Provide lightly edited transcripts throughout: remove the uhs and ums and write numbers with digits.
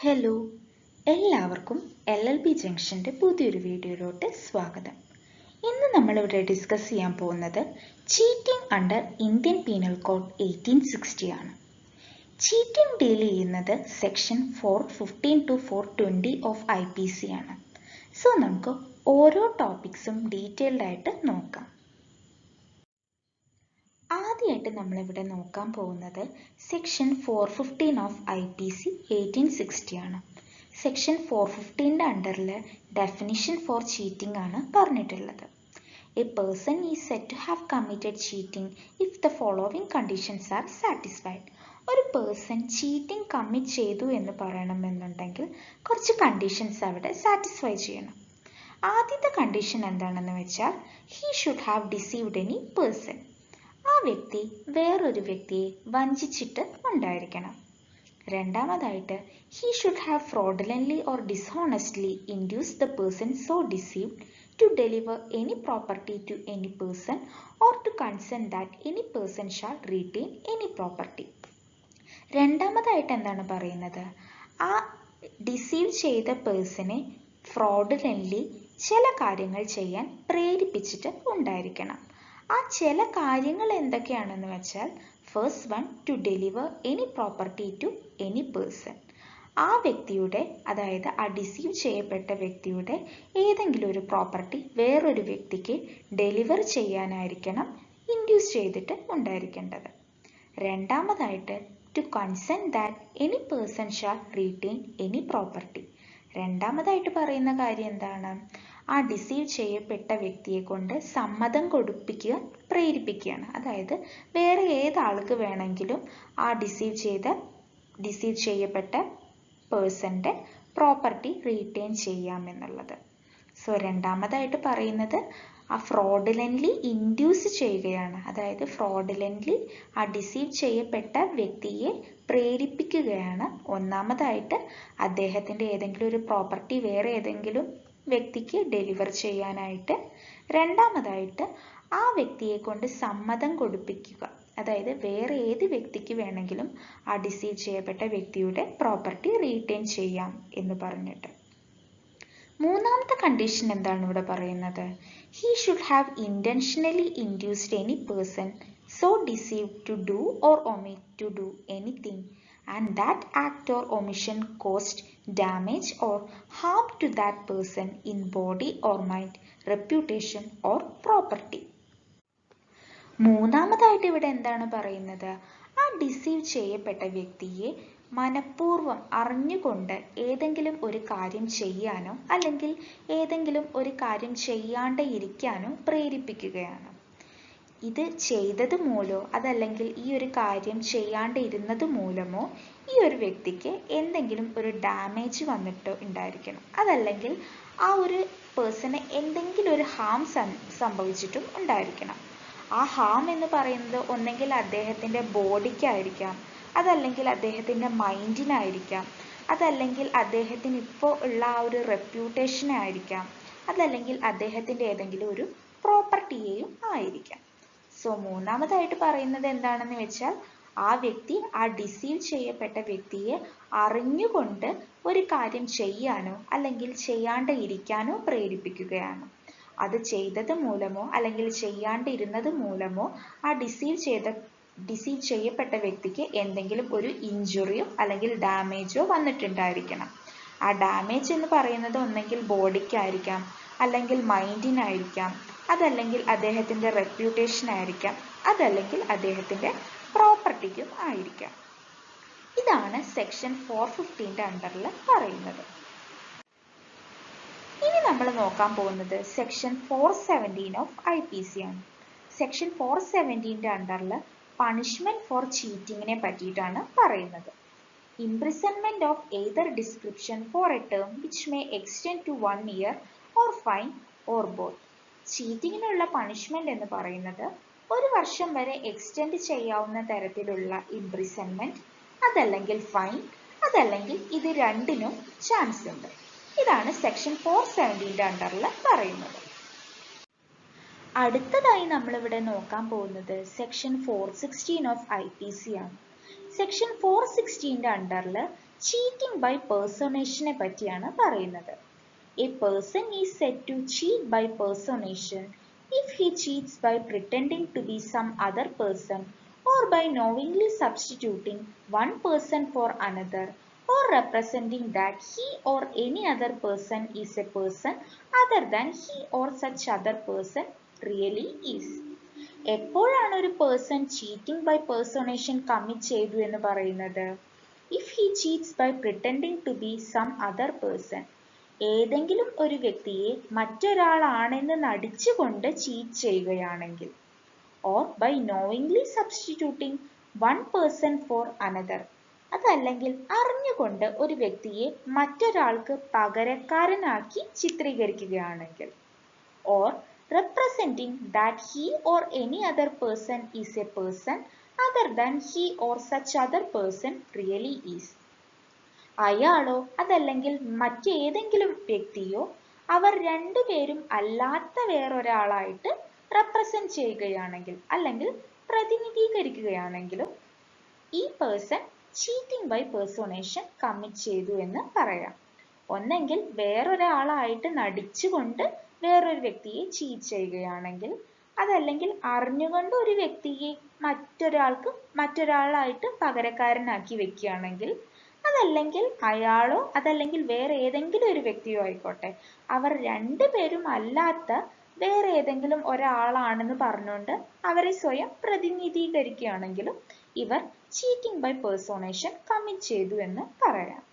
Hello, എല്ലാവർക്കും LLB ജംഗ്ഷൻ്റെ പുതിയൊരു വീഡിയോയിലോട്ട് സ്വാഗതം. ഇന്ന് നമ്മളിവിടെ ഡിസ്കസ് ചെയ്യാൻ പോകുന്നത് cheating under Indian penal code 1860 ആണ്. ചീറ്റിംഗ് ഡീൽ ചെയ്യുന്നത് സെക്ഷൻ 415 to 420 ഓഫ് IPC ആണ്. സോ നമുക്ക് ഓരോ ടോപ്പിക്സും ഡീറ്റെയിൽഡ് ആയിട്ട് നോക്കാം. ആദ്യമായിട്ട് നമ്മളിവിടെ നോക്കാൻ പോകുന്നത് സെക്ഷൻ 415 ഓഫ് IPC 1860 ആണ്. സെക്ഷൻ 415 അണ്ടറിൽ ഡെഫിനിഷൻ ഫോർ ചീറ്റിംഗ് ആണ് പറഞ്ഞിട്ടുള്ളത്. A person is said to have committed cheating if the following conditions are satisfied. ഒരു പേഴ്സൺ ചീറ്റിംഗ് കമ്മിറ്റ് ചെയ്തു എന്ന് പറയണമെന്നുണ്ടെങ്കിൽ കുറച്ച് കണ്ടീഷൻസ് അവിടെ സാറ്റിസ്ഫൈ ചെയ്യണം. ആദ്യത്തെ കണ്ടീഷൻ എന്താണെന്ന് വെച്ചാൽ he should have deceived any person. ആ വ്യക്തി വേറൊരു വ്യക്തിയെ വഞ്ചിച്ചിട്ട് ഉണ്ടായിരിക്കണം. രണ്ടാമതായിട്ട് he should have fraudulently or dishonestly induce the person so deceived to deliver any property to any person or to consent that any person shall retain any property. രണ്ടാമതായിട്ട് എന്താണ് പറയുന്നത്, ആ ഡിസീവ് ചെയ്ത പേഴ്സണെ ഫ്രോഡുലന്റ്ലി ചില കാര്യങ്ങൾ ചെയ്യാൻ പ്രേരിപ്പിച്ചിട്ട് ഉണ്ടായിരിക്കണം. ആ ചില കാര്യങ്ങൾ എന്തൊക്കെയാണെന്ന് വെച്ചാൽ first one, to deliver any property to any person. ആ വ്യക്തിയുടെ, അതായത് ആ ഡിസീവ് ചെയ്യപ്പെട്ട വ്യക്തിയുടെ ഏതെങ്കിലും ഒരു പ്രോപ്പർട്ടി വേറൊരു വ്യക്തിക്ക് ഡെലിവർ ചെയ്യാനായിരിക്കണം ഇൻഡ്യൂസ് ചെയ്തിട്ട് ഉണ്ടായിരിക്കേണ്ടത്. രണ്ടാമതായിട്ട് to consent that any person shall retain any property. രണ്ടാമതായിട്ട് പറയുന്ന കാര്യം എന്താണ്, ആ ഡിസീവ് ചെയ്യപ്പെട്ട വ്യക്തിയെ കൊണ്ട് സമ്മതം കൊടുപ്പിക്കുക, പ്രേരിപ്പിക്കുകയാണ്. അതായത് വേറെ ഏതാൾക്ക് വേണമെങ്കിലും ആ ഡിസീവ് ചെയ്യപ്പെട്ട പേഴ്സന്റെ പ്രോപ്പർട്ടി റീറ്റെയിൻ ചെയ്യാമെന്നുള്ളത്. സോ രണ്ടാമതായിട്ട് പറയുന്നത് ആ ഫ്രോഡുലന്റ്ലി ഇൻഡ്യൂസ് ചെയ്യുകയാണ്. അതായത് ഫ്രോഡുലന്റ്ലി ആ ഡിസീവ് ചെയ്യപ്പെട്ട വ്യക്തിയെ പ്രേരിപ്പിക്കുകയാണ്. ഒന്നാമതായിട്ട് അദ്ദേഹത്തിന്റെ ഏതെങ്കിലും ഒരു പ്രോപ്പർട്ടി വേറെ ഏതെങ്കിലും വ്യക്തിക്ക് ഡെലിവർ ചെയ്യാനായിട്ട്. രണ്ടാമതായിട്ട് ആ വ്യക്തിയെ കൊണ്ട് സമ്മതം കൊടുപ്പിക്കുക, അതായത് വേറെ ഏത് വ്യക്തിക്ക് വേണമെങ്കിലും ആ ഡിസീവ് ചെയ്യപ്പെട്ട വ്യക്തിയുടെ പ്രോപ്പർട്ടി റീറ്റെയിൻ ചെയ്യാം എന്ന് പറഞ്ഞിട്ട്. മൂന്നാമത്തെ കണ്ടീഷൻ എന്താണ് ഇവിടെ പറയുന്നത്, he should have intentionally induced any person so deceived to do or omit to do anything and that act or omission caused damage or harm to that person in body or mind, reputation or property. മൂന്നാമതായിട്ട് ഇവിടെ എന്താണ് പറയുന്നത്, ആ deceive ചെയ്യപ്പെട്ട വ്യക്തിയെ മനഃപൂർവ്വം അറിഞ്ഞുകൊണ്ട് ഏതെങ്കിലും ഒരു കാര്യം ചെയ്യാനോ അല്ലെങ്കിൽ ഏതെങ്കിലും ഒരു കാര്യം ചെയ്യാണ്ട് ഇരിക്കാനോ പ്രേരിപ്പിക്കുകയാണ്. ഇത് ചെയ്തത് മൂലമോ അതല്ലെങ്കിൽ ഈ ഒരു കാര്യം ചെയ്യാണ്ട് ഇരുന്നത് മൂലമോ ഈ ഒരു വ്യക്തിക്ക് എന്തെങ്കിലും ഒരു ഡാമേജ് വന്നിട്ട് ഉണ്ടായിരിക്കണം. അതല്ലെങ്കിൽ ആ ഒരു പേഴ്സണ് എന്തെങ്കിലും ഒരു ഹാം സംഭവിച്ചിട്ടും ഉണ്ടായിരിക്കണം. ആ ഹാം എന്ന് പറയുന്നത് ഒന്നെങ്കിൽ അദ്ദേഹത്തിൻ്റെ ബോഡിക്കായിരിക്കാം, അതല്ലെങ്കിൽ അദ്ദേഹത്തിൻ്റെ മൈൻഡിനായിരിക്കാം, അതല്ലെങ്കിൽ അദ്ദേഹത്തിന് ഇപ്പോൾ ഉള്ള ആ ഒരു റെപ്യൂട്ടേഷനായിരിക്കാം, അതല്ലെങ്കിൽ അദ്ദേഹത്തിൻ്റെ ഏതെങ്കിലും ഒരു പ്രോപ്പർട്ടിയെയും ആയിരിക്കാം. സോ മൂന്നാമതായിട്ട് പറയുന്നത് എന്താണെന്ന് വെച്ചാൽ ആ വ്യക്തി ആ ഡിസീവ് ചെയ്യപ്പെട്ട വ്യക്തിയെ അറിഞ്ഞുകൊണ്ട് ഒരു കാര്യം ചെയ്യാനോ അല്ലെങ്കിൽ ചെയ്യാണ്ട് ഇരിക്കാനോ പ്രേരിപ്പിക്കുകയാണ്. അത് ചെയ്തത് മൂലമോ അല്ലെങ്കിൽ ചെയ്യാണ്ട് ഇരുന്നത് മൂലമോ ആ ഡിസീവ് ചെയ്യപ്പെട്ട വ്യക്തിക്ക് എന്തെങ്കിലും ഒരു ഇഞ്ചുറിയോ അല്ലെങ്കിൽ ഡാമേജോ വന്നിട്ടുണ്ടായിരിക്കണം. ആ ഡാമേജ് എന്ന് പറയുന്നത് ഒന്നെങ്കിൽ ബോഡിക്കായിരിക്കാം, അല്ലെങ്കിൽ മൈൻഡിനായിരിക്കാം, അതല്ലെങ്കിൽ അദ്ദേഹത്തിൻ്റെ റെപ്യൂട്ടേഷൻ ആയിരിക്കാം, അതല്ലെങ്കിൽ അദ്ദേഹത്തിൻ്റെ പ്രോപ്പർട്ടിക്കും ആയിരിക്കാം. ഇതാണ് സെക്ഷൻ 415 അണ്ടറിൽ പറയുന്നത്. ഇനി നമ്മൾ നോക്കാൻ പോകുന്നത് സെക്ഷൻ 417 ഓഫ് IPC ആണ്. സെക്ഷൻ 417 അണ്ടറിൽ പണിഷ്മെന്റ് ഫോർ ചീറ്റിങ്ങിനെ പറ്റിയിട്ടാണ് പറയുന്നത്. Imprisonment of either description for a term which may extend to 1 year or fine or both. ചീറ്റിങ്ങിനുള്ള പണിഷ്മെന്റ് എന്ന് പറയുന്നത് 1 വർഷം വരെ എക്സ്റ്റെൻഡ് ചെയ്യാവുന്ന തരത്തിലുള്ള ഇംപ്രിസൺമെന്റ്, അതല്ലെങ്കിൽ ഫൈൻ, അതല്ലെങ്കിൽ ഇത് രണ്ടിനും ചാൻസ് ഉണ്ട്. ഇതാണ് സെക്ഷൻ 417 അണ്ടറിൽ പറയുന്നത്. അടുത്തതായി നമ്മളിവിടെ നോക്കാൻ പോകുന്നത് സെക്ഷൻ 416 ഓഫ് IPC ആണ്. സെക്ഷൻ 416 അണ്ടറിൽ ചീറ്റിംഗ് ബൈ പേഴ്സണേഷനെ പറ്റിയാണ് പറയുന്നത്. A person is said to cheat by personation if he cheats by pretending to be some other person or by knowingly substituting one person for another or representing that he or any other person is a person other than he or such other person really is. എപ്പോഴാണ് ഒരു person cheating by personation commit ചെയ്തു എന്ന് പറയുന്നത്? If he cheats by pretending to be some other person, ഏതെങ്കിലും ഒരു വ്യക്തിയെ മറ്റൊരാളാണെന്ന് നടിച്ചുകൊണ്ട് ചീറ്റ് ചെയ്യുകയാണെങ്കിൽ, or by knowingly substituting one person for another, അതല്ലെങ്കിൽ അറിഞ്ഞുകൊണ്ട് ഒരു വ്യക്തിയെ മറ്റൊരാൾക്ക് പകരക്കാരനാക്കി ചിത്രീകരിക്കുകയാണെങ്കിൽ, or representing that he or any other person is a person other than he or such other person really is. അയാളോ അതല്ലെങ്കിൽ മറ്റേതെങ്കിലും വ്യക്തിയോ അവർ രണ്ടുപേരും അല്ലാത്ത വേറൊരാളായിട്ട് റെപ്രസെന്റ് ചെയ്യുകയാണെങ്കിൽ അല്ലെങ്കിൽ പ്രതിനിധീകരിക്കുകയാണെങ്കിലും ഈ person cheating by personation commit ചെയ്തു എന്ന് പറയാം. ഒന്നെങ്കിൽ വേറൊരാളായിട്ട് നടിച്ചുകൊണ്ട് വേറൊരു വ്യക്തിയെ ചീറ്റ് ചെയ്യുകയാണെങ്കിൽ, അതല്ലെങ്കിൽ അറിഞ്ഞുകൊണ്ട് ഒരു വ്യക്തിയെ മറ്റൊരാളായിട്ട് പകരക്കാരനാക്കി വെക്കുകയാണെങ്കിൽ, അതല്ലെങ്കിൽ അയാളോ അതല്ലെങ്കിൽ വേറെ ഏതെങ്കിലും ഒരു വ്യക്തിയോ ആയിക്കോട്ടെ, അവർ രണ്ടുപേരും അല്ലാത്ത വേറെ ഏതെങ്കിലും ഒരാളാണെന്ന് പറഞ്ഞുകൊണ്ട് അവരെ സ്വയം പ്രതിനിധീകരിക്കുകയാണെങ്കിലും ഇവർ ചീറ്റിംഗ് ബൈ പേഴ്സണേഷൻ കമ്മിറ്റ് ചെയ്തു എന്ന് പറയാം.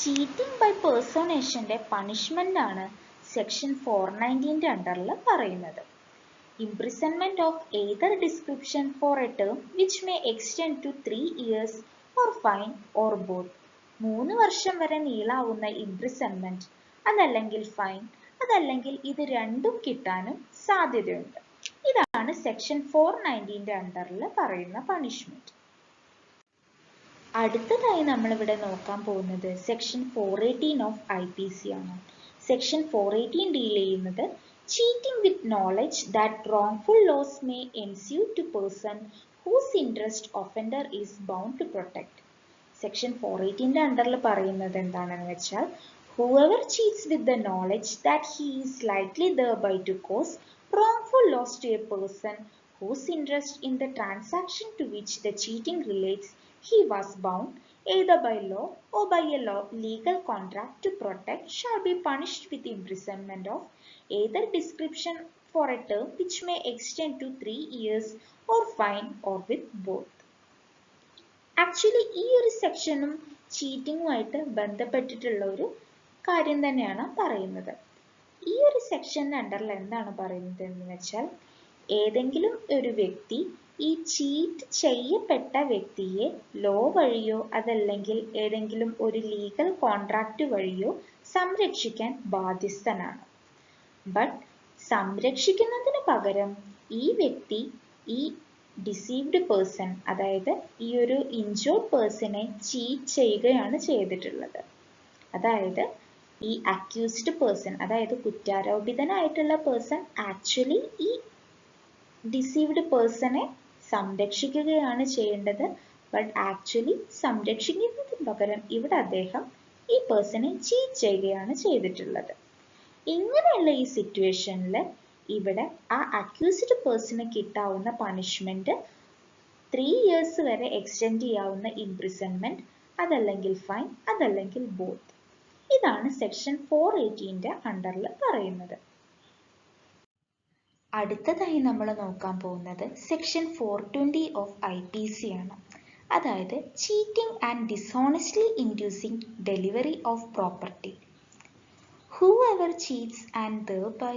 ചീറ്റിംഗ് ബൈ പേഴ്സണേഷന്റെ പണിഷ്മെന്റ് ആണ് സെക്ഷൻ 419 അണ്ടറിൽ പറയുന്നത്. Imprisonment of either description for a term which may extend to 3 years or fine or both. 3 വർഷം വരെ നീളാവുന്ന ഇംപ്രിസൺമെന്റ്, അതല്ലെങ്കിൽ ഫൈൻ, അതല്ലെങ്കിൽ ഇത് രണ്ടും കിട്ടാനും സാധ്യതയുണ്ട്. ഇതാണ് സെക്ഷൻ 419 അണ്ടറിൽ പറയുന്ന പണിഷ്മെന്റ്. അടുത്തതായി നമ്മളിവിടെ നോക്കാൻ പോകുന്നത് സെക്ഷൻ 418 ഓഫ് IPC ആണ്. സെക്ഷൻ 418 ഡീൽ ചെയ്യുന്നത് cheating with knowledge that wrongful laws may ensue to person whose interest offender is bound to protect. Section 418 അണ്ടറിൽ പറയുന്നത് എന്താണെന്ന് വെച്ചാൽ, whoever cheats with the knowledge that he is likely thereby to cause wrongful loss to a person whose interest in the transaction to which the cheating relates he was bound either by law or by a legal contract to protect shall be punished with imprisonment of either description for a term which may extend to 3 years or fine or with both. Actually ഈ ഒരു സെക്ഷനും ചീറ്റിംഗുമായിട്ട് ബന്ധപ്പെട്ടിട്ടുള്ള ഒരു കാര്യം തന്നെയാണ് പറയുന്നത്. ഈ ഒരു സെക്ഷൻ്റെ അണ്ടറിൽ എന്താണ് പറയുന്നത് എന്ന് വെച്ചാൽ, ഏതെങ്കിലും ഒരു വ്യക്തി ഈ ചീറ്റ് ചെയ്യപ്പെട്ട വ്യക്തിയെ ലോ വഴിയോ അതല്ലെങ്കിൽ ഏതെങ്കിലും ഒരു ലീഗൽ കോൺട്രാക്റ്റ് വഴിയോ സംരക്ഷിക്കാൻ ബാധ്യസ്ഥനാണ്. ബട്ട് സംരക്ഷിക്കുന്നതിന് പകരം ഈ വ്യക്തി ഈ ഡിസീവ്ഡ് പേഴ്സൺ, അതായത് ഈ ഒരു ഇൻജോർഡ് പേഴ്സണെ ചീറ്റ് ചെയ്യുകയാണ് ചെയ്തിട്ടുള്ളത്. അതായത് ഈ അക്യൂസ്ഡ് പേഴ്സൺ, അതായത് കുറ്റാരോപിതനായിട്ടുള്ള പേഴ്സൺ ആക്ച്വലി ഈ ഡിസീവ്ഡ് പേഴ്സണെ സംരക്ഷിക്കുകയാണ് ചെയ്യേണ്ടത്. ബട്ട് ആക്ച്വലി സംരക്ഷിക്കുന്നതിന് പകരം ഇവിടെ അദ്ദേഹം ഈ പേഴ്സണെ ചീറ്റ് ചെയ്യുകയാണ് ചെയ്തിട്ടുള്ളത്. ഇങ്ങനെയുള്ള ഈ സിറ്റുവേഷനിൽ ഇവിടെ ആ അക്യൂസ്ഡ് പേഴ്സണ് കിട്ടാവുന്ന പണിഷ്മെന്റ് 3 years വരെ എക്സ്റ്റെൻഡ് ചെയ്യാവുന്ന ഇംപ്രിസൺമെന്റ്, അതല്ലെങ്കിൽ ഫൈൻ, അതല്ലെങ്കിൽ ബോത്ത്. ഇതാണ് സെക്ഷൻ 418 അണ്ടറിൽ പറയുന്നത്. അടുത്തതായി നമ്മൾ നോക്കാൻ പോകുന്നത് സെക്ഷൻ 420 ഓഫ് IPC ആണ്. അതായത് cheating and dishonestly inducing delivery of property. Whoever cheats and thereby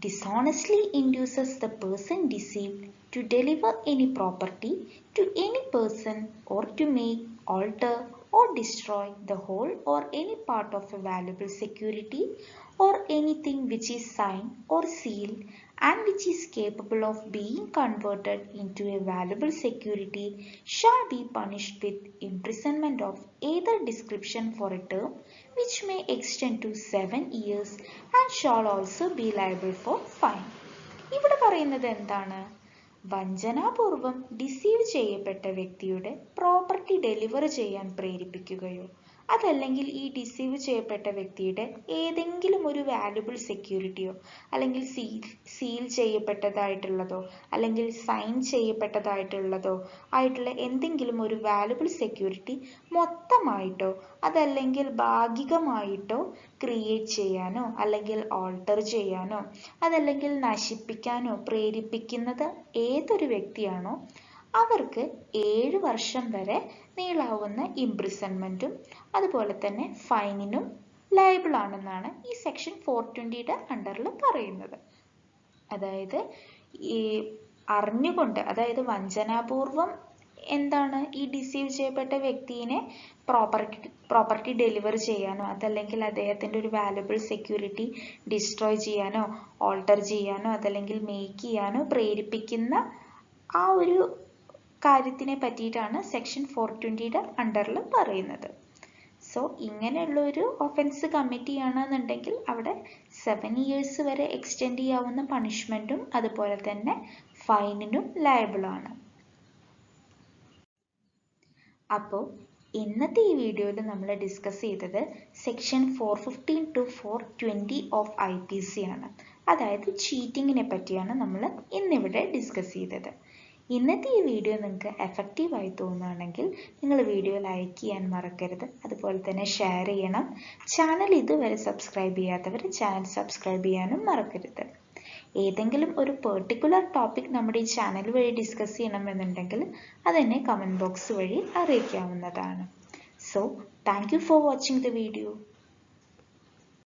dishonestly induces the person deceived to deliver any property to any person or to make, alter or destroy the whole or any part of a valuable security or anything which is signed or sealed and which is capable of being converted into a valuable security shall be punished with imprisonment of either description for a term which may extend to 7 years and shall also be liable for fine. ഇവിടെ പറയുന്നത് എന്താണ്? വഞ്ചനാപൂർവം deceive ചെയ്യപ്പെട്ട വ്യക്തിയുടെ property deliver ചെയ്യാൻ പ്രേരിപ്പിക്കുകയോ അതല്ലെങ്കിൽ ഈ deceive ചെയ്യപ്പെട്ട വ്യക്തിയുടെ ഏതെങ്കിലും ഒരു വാല്യുബിൾ സെക്യൂരിറ്റിയോ അല്ലെങ്കിൽ സീൽ ചെയ്യപ്പെട്ടതായിട്ടുള്ളതോ അല്ലെങ്കിൽ സൈൻ ചെയ്യപ്പെട്ടതായിട്ടുള്ളതോ ആയിട്ടുള്ള എന്തെങ്കിലും ഒരു വാല്യുബിൾ സെക്യൂരിറ്റി മൊത്തമായിട്ടോ അതല്ലെങ്കിൽ ഭാഗികമായിട്ടോ ക്രിയേറ്റ് ചെയ്യാനോ അല്ലെങ്കിൽ ഓൾട്ടർ ചെയ്യാനോ അതല്ലെങ്കിൽ നശിപ്പിക്കാനോ പ്രേരിപ്പിക്കുന്നത് ഏതൊരു വ്യക്തിയാണോ അവർക്ക് 7 വർഷം വരെ നീളാവുന്ന ഇംപ്രിസൺമെന്റും അതുപോലെ തന്നെ ഫൈനിനും ലയബിൾ ആണെന്നാണ് ഈ സെക്ഷൻ 420യുടെ അണ്ടറിൽ പറയുന്നത്. അതായത് ഈ അറിഞ്ഞുകൊണ്ട്, അതായത് വഞ്ചനാപൂർവം എന്താണ് ഈ ഡിസീവ് ചെയ്യപ്പെട്ട വ്യക്തിയെ പ്രോപ്പർട്ടി ഡെലിവർ ചെയ്യാനോ അതല്ലെങ്കിൽ അദ്ദേഹത്തിന്റെ ഒരു വാല്യുബിൾ സെക്യൂരിറ്റി ഡിസ്ട്രോയ് ചെയ്യാനോ ഓൾട്ടർ ചെയ്യാനോ അതല്ലെങ്കിൽ മേക്ക് ചെയ്യാനോ പ്രേരിപ്പിക്കുന്ന ആ ഒരു കാര്യത്തിനെ പറ്റിയിട്ടാണ് സെക്ഷൻ 420യുടെ അണ്ടറിൽ പറയുന്നത്. സോ ഇങ്ങനെയുള്ള ഒരു ഒഫൻസ് കമ്മിറ്റ് ചെയ്യുകയാണെന്നുണ്ടെങ്കിൽ അവിടെ 7 years വരെ എക്സ്റ്റെൻഡ് ചെയ്യാവുന്ന പണിഷ്മെന്റും അതുപോലെ തന്നെ ഫൈനിനും ലയബിൾ ആണ്. അപ്പോൾ ഇന്നത്തെ ഈ വീഡിയോയിൽ നമ്മൾ ഡിസ്കസ് ചെയ്തത് സെക്ഷൻ 415 to 420 ഓഫ് IPC ആണ്. അതായത് ചീറ്റിങ്ങിനെ പറ്റിയാണ് നമ്മൾ ഇന്നിവിടെ ഡിസ്കസ് ചെയ്തത്. ഇന്നത്തെ ഈ വീഡിയോ നിങ്ങൾക്ക് എഫക്റ്റീവായി തോന്നുകയാണെങ്കിൽ നിങ്ങൾ വീഡിയോ ലൈക്ക് ചെയ്യാൻ മറക്കരുത്. അതുപോലെ തന്നെ ഷെയർ ചെയ്യണം. ചാനൽ ഇതുവരെ സബ്സ്ക്രൈബ് ചെയ്യാത്തവർ ചാനൽ സബ്സ്ക്രൈബ് ചെയ്യാനും മറക്കരുത്. ഏതെങ്കിലും ഒരു പെർട്ടിക്കുലർ ടോപ്പിക് നമ്മുടെ ഈ ചാനൽ വഴി ഡിസ്കസ് ചെയ്യണമെന്നുണ്ടെങ്കിൽ അതെന്നെ കമൻറ്റ് ബോക്സ് വഴി അറിയിക്കാവുന്നതാണ്. So thank you for watching the video.